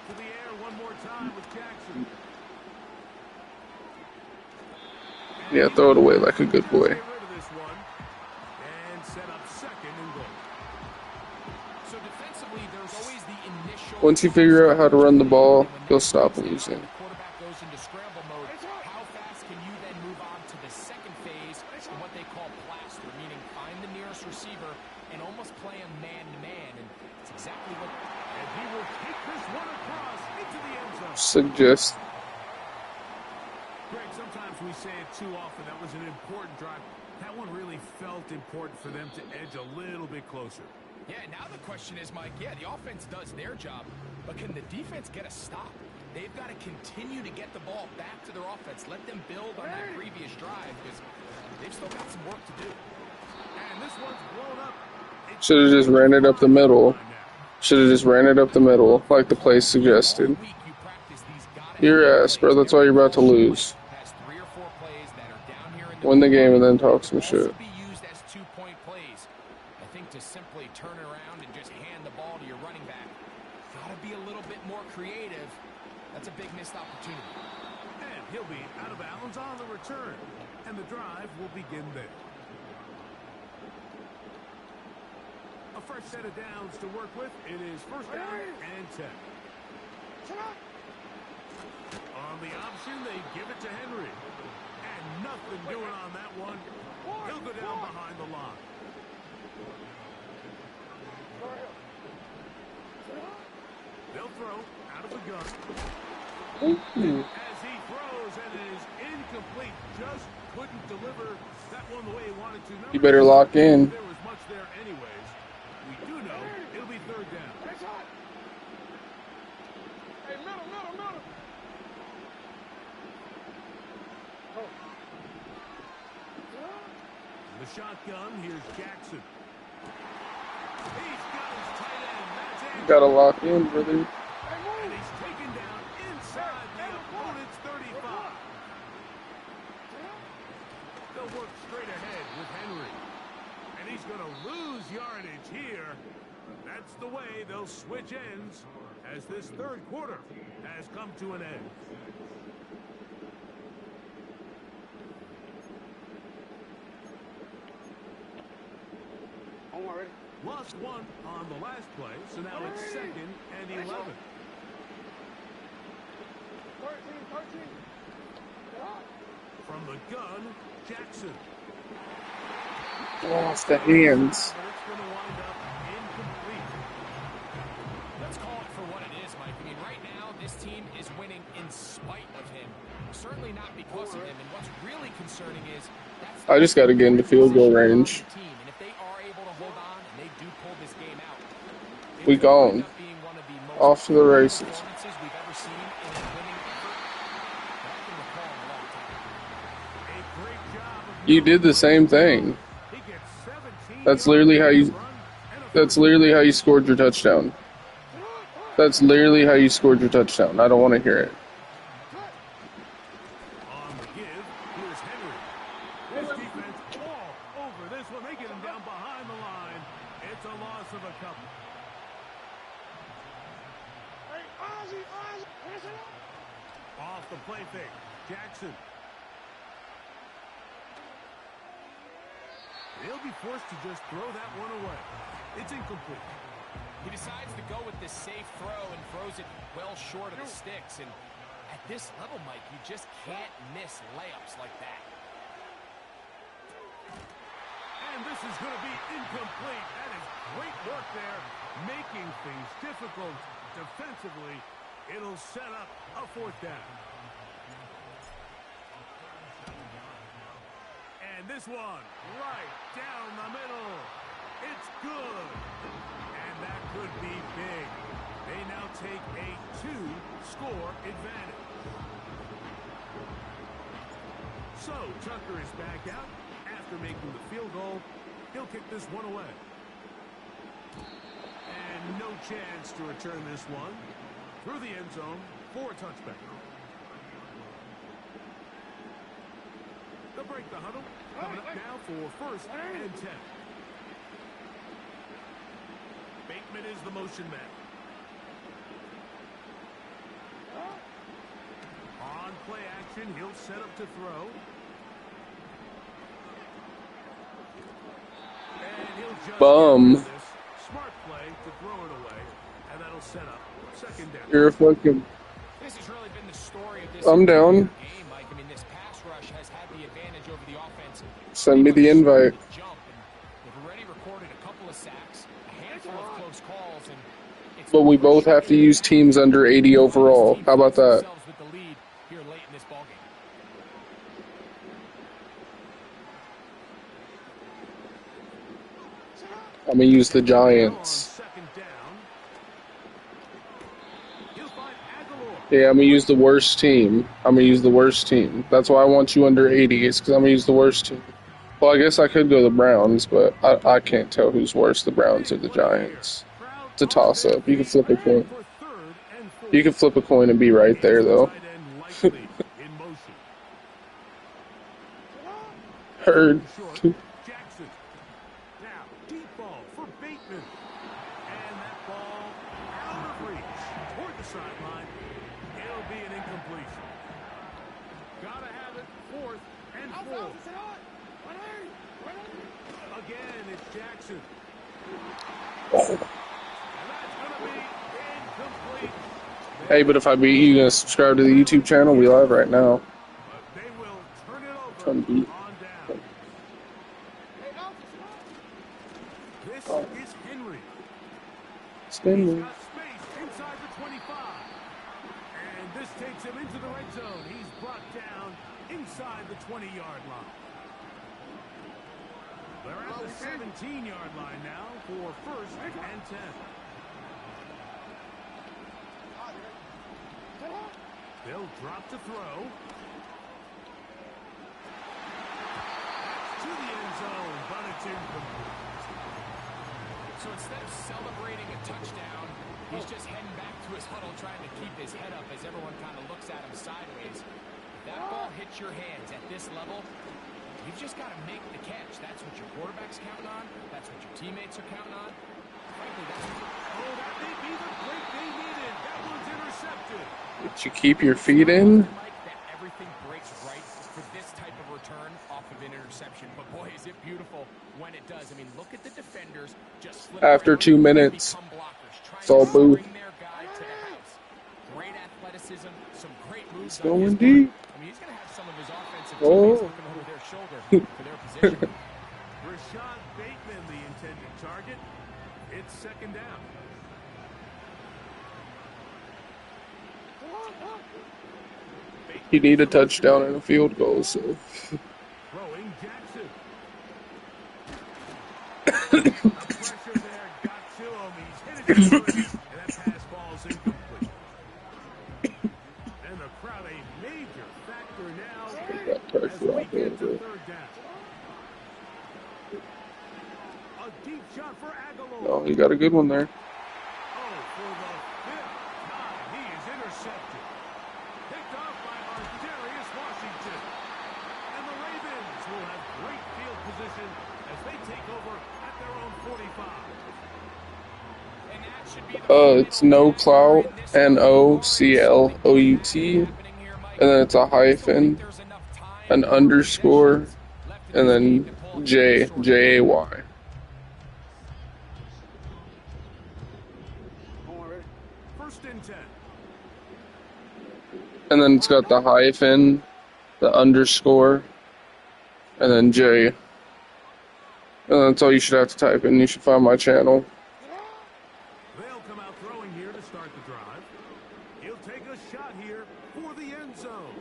To the air one more time with Jackson. Yeah, throw it away like a good boy. Get rid of this one and set up second and goal. So defensively, there's always the initial. Once you figure out how to run the ball, you'll stop losing. The quarterback goes into scramble mode. How fast can you then move on to the second phase and what they call plaster, meaning find the nearest receiver and almost play a man-to-man, and it's exactly what. And he will take this one across into the end zone. Suggest. Greg, sometimes we say it too often. That was an important drive. That one really felt important for them to edge a little bit closer. Yeah, now the question is, Mike, yeah, the offense does their job, but can the defense get a stop? They've got to continue to get the ball back to their offense. Let them build on that previous drive because they've still got some work to do. And this one's blown up. Should have just ran it up the middle. Should have just ran it up the middle, like the play suggested. Week you practice these Your ass, bro. That's why you're about to lose. has 3 or 4 plays that are down here in Win the game and then talk some shit. also be used as 2-point plays. I think to simply turn around and just hand the ball to your running back, gotta be a little bit more creative. That's a big missed opportunity. And he'll be out of bounds on the return. And the drive will begin there. A fresh set of downs to work with. It is first down and 10. On the option, they give it to Henry. And nothing doing on that one. He'll go down behind the line. They'll throw out of the gun. As he throws, and it is incomplete. Just couldn't deliver that one the way he wanted to. You better lock in. There was much there anyways. We do know it'll be third down. Hey, middle. The shotgun, here's Jackson. He's got his tight end. That's it. You gotta lock in, brother. And he's taken down inside the opponent's 35. They'll work straight ahead with Henry. And he's going to lose yardage here. That's the way they'll switch ends as this third quarter has come to an end. Lost one on the last play, so now it's 2nd and 11. 13. From the gun, Jackson. Lost the hands. But it's going to wind up incomplete. Let's call it for what it is, Mike. I mean, right now, this team is winning in spite of him. Certainly not because of him. And what's really concerning is that's I just gotta get into field goal range. team. And if they are able to hold on and they do pull this game out, We gone. being one of the most Off to the races. performances we've ever seen in a winning effort that I can recall in a long time. A great job of You did the same thing. he gets 17 That's literally how you. run and a That's literally how you scored your touchdown. That's literally how you scored your touchdown. I don't want to hear it. on the give. Here's Henry. This defense all over this one. They get him down behind the line. It's a loss of a couple. Off the play fake. Jackson. They'll be forced to just throw that one away. It's incomplete. He decides to go with this safe throw and throws it well short of the sticks. And at this level, Mike, you just can't miss layups like that. And this is going to be incomplete. That is great work there, making things difficult defensively. It'll set up a fourth down. And this one, right down the middle. It's good. And that could be big. They now take a 2-score advantage. So Tucker is back out after making the field goal. He'll kick this one away. And no chance to return this one through the end zone for a touchback. They'll break the huddle. Coming up now for 1st and 10. Bateman is the motion man. On play action, he'll set up to throw. And he'll just Bum. smart play to throw it away. And that'll set up 2nd down. You're a fucking... This has really been the story of this I'm down. game, Mike. I mean, this pass rush has had the advantage over the offense. Send me the invite. Jump, and they've already recorded a couple of sacks, a handful of close calls, and it's But we both have to use teams under 80 overall. How about that? with the lead here late in this ballgame. I'm going to use the Giants. Yeah, I'm going to use the worst team. I'm going to use the worst team. That's why I want you under 80, is because I'm going to use the worst team. Well, I guess I could go the Browns, but I can't tell who's worse, the Browns or the Giants. It's a toss-up. You can flip a coin. You can flip a coin and be right there, though. Heard. Jackson. Now, deep ball for Bateman. And that ball out of reach toward the sideline. It'll be an incompletion. Gotta have it 4th and 4. Again, it's Jackson. Oh. And that's going to be incomplete. Hey, but if I beat you, you going to subscribe to the YouTube channel? We live right now. But they will turn it over Trying to beat. on down. This Oh. is Henry. Spin He's me. got space inside the 25. And this takes him into the red zone. He's brought down inside the 20-yard line. They're at the 17-yard line now for 1st and 10. They'll drop to throw. That's to the end zone, but it's incomplete. So instead of celebrating a touchdown, he's just heading back to his huddle trying to keep his head up as everyone kind of looks at him sideways. If that ball hits your hands at this level, you've just got to make the catch. That's what your quarterback's counting on. That's what your teammates are counting on. Frankly, that's what Oh, that may be the break they needed. That one's intercepted. Did you keep your feet in? Mike, that everything breaks right for this type of return off of an interception. But boy, is it beautiful when it does. I mean, look at the defenders just flip After around 2 and minutes, become blockers, trying it's all to boo. bring their guy to the house. Great athleticism, some great moves. It's on his going part. deep. I mean, he's going to have some of his offensive Oh. teammates looking over their shoulder for their position. Rashad Bateman, the intended target. It's 2nd down. You need a touchdown and a field goal, so... Throwing Jackson. Pressure there got to him. He's hit it good, and that pass ball's incomplete. And the crowd a major factor now as we get to 3rd down. A deep shot for Aguilar. Oh, you got a good one there. Oh, for the 5th time, he is intercepted. Picked off by Ardarius Washington. And the Ravens will have great field position as they take over at their own 45. And that should be the It's no clout, NOCLOUT, and then it's a hyphen, an underscore, and then Jay. First and 10. And then it's got the hyphen, the underscore, and then J. And that's all you should have to type in. You should find my channel. They'll come out throwing here to start the drive. He'll take a shot here for the end zone.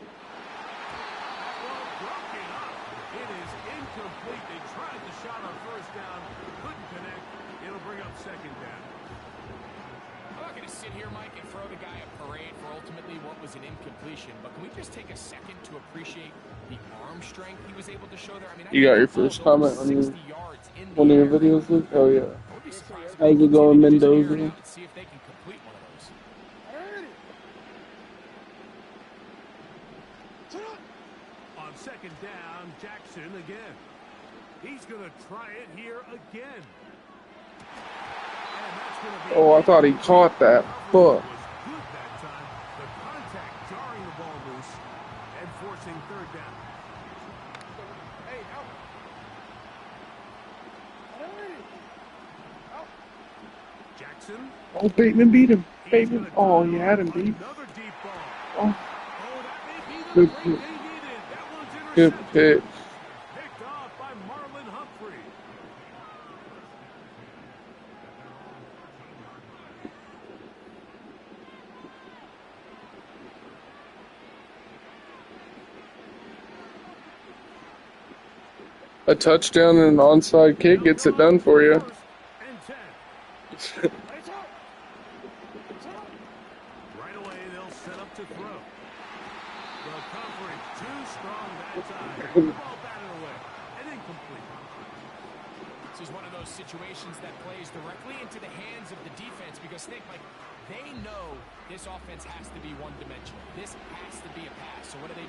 That ball broken up. It is incomplete. They tried the shot on first down, couldn't connect. It'll bring up second down. I'm not going to sit here, Mike, and throw the guy a parade for ultimately what was an incompletion, but can we just take a second to appreciate the arm strength he was able to show there? I mean, You got your first comment on one of your videos, Luke? Oh, yeah. How's it going, Mendoza? See if they can complete one of those. On second down, Jackson again. He's going to try it here again. And that's going to be... Oh, I thought he caught that. Fuck. Was good that time. The contact jarring the ball loose and forcing third down. Hey, out. Jackson. Oh, Bateman beat him. Bateman. Oh, you had him beat. Another deep ball. Oh, That may be the good break pick. they needed. That one's Good intercepted. pick. Picked off by Marlon Humphrey. A touchdown and an onside kick gets it done for you. First and 10. Right away, they'll set up to throw. The coverage too strong that time. The ball batted away and incomplete. This is one of those situations that plays directly into the hands of the defense because think, like, they know this offense has to be one-dimensional. This has to be a pass. So what do? They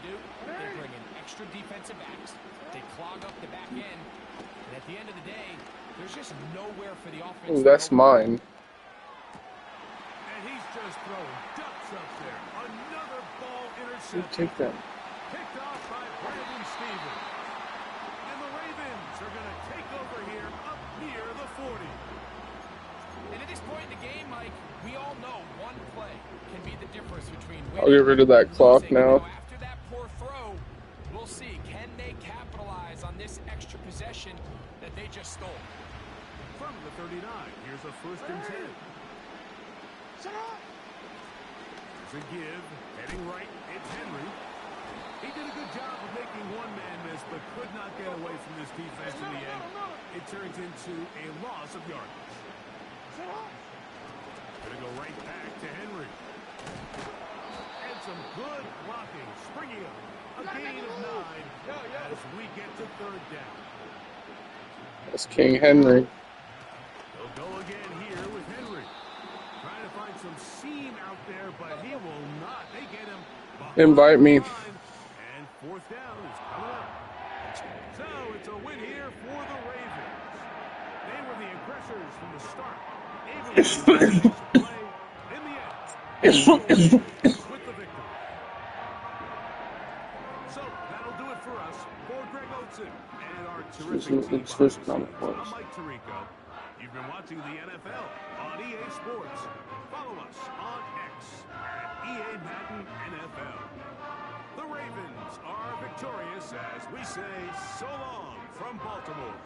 bring in extra defensive backs. They clog up the back end. And at the end of the day, there's just nowhere for the offense. Ooh, that's mine. And he's just throwing ducks up there. Another ball intercepted. Take that. Picked off by Brandon Stevens. And the Ravens are going to take over here up near the 40. And at this point in the game, Mike, we all know one play can be the difference between I'll get rid of that clock losing. now. After that poor throw, we'll see. Can they capitalize on this extra possession that they just stole? From the 39, here's a first and 10. There's a give, heading right, it's Henry. He did a good job of making one man miss, but could not get away from this defense in the end. It turns into a loss of yardage. Gonna go right back to Henry. And some good blocking, springing up. A gain of 9 as we get to third down. That's King Henry. They'll go again here with Henry. Trying to find some seam out there, but he will not. They get him behind Invite me. the line, and fourth down is coming up. So it's a win here for the Ravens. They were the aggressors from the start. Able to play in the end. With the victory. So that'll do it for us. For Greg Oatson and our terrific team. I'm Mike Tirico. You've been watching the NFL on EA Sports. Follow us on X at EA Madden NFL. The Ravens are victorious as we say so long from Baltimore.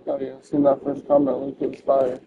Oh yeah, seen that first comment. Luke was fire.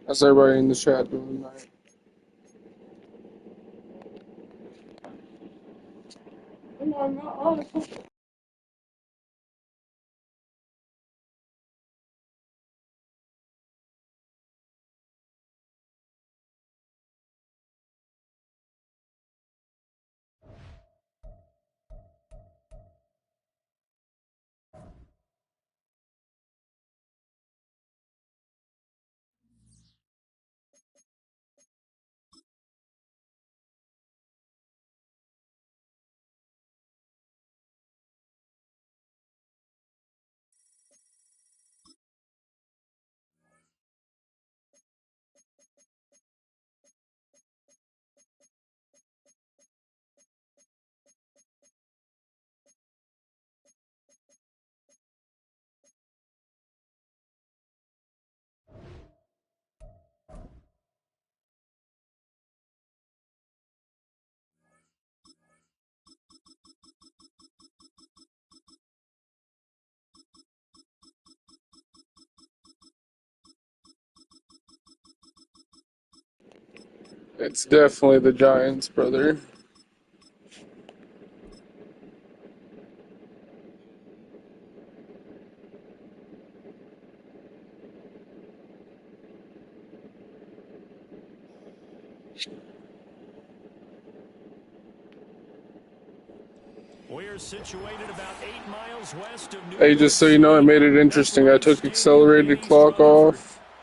How's everybody in the chat doing tonight? It's definitely the Giants, brother. We're situated about 8 miles west of New Hey, York just so you know, I City. made it interesting. I took accelerated clock off.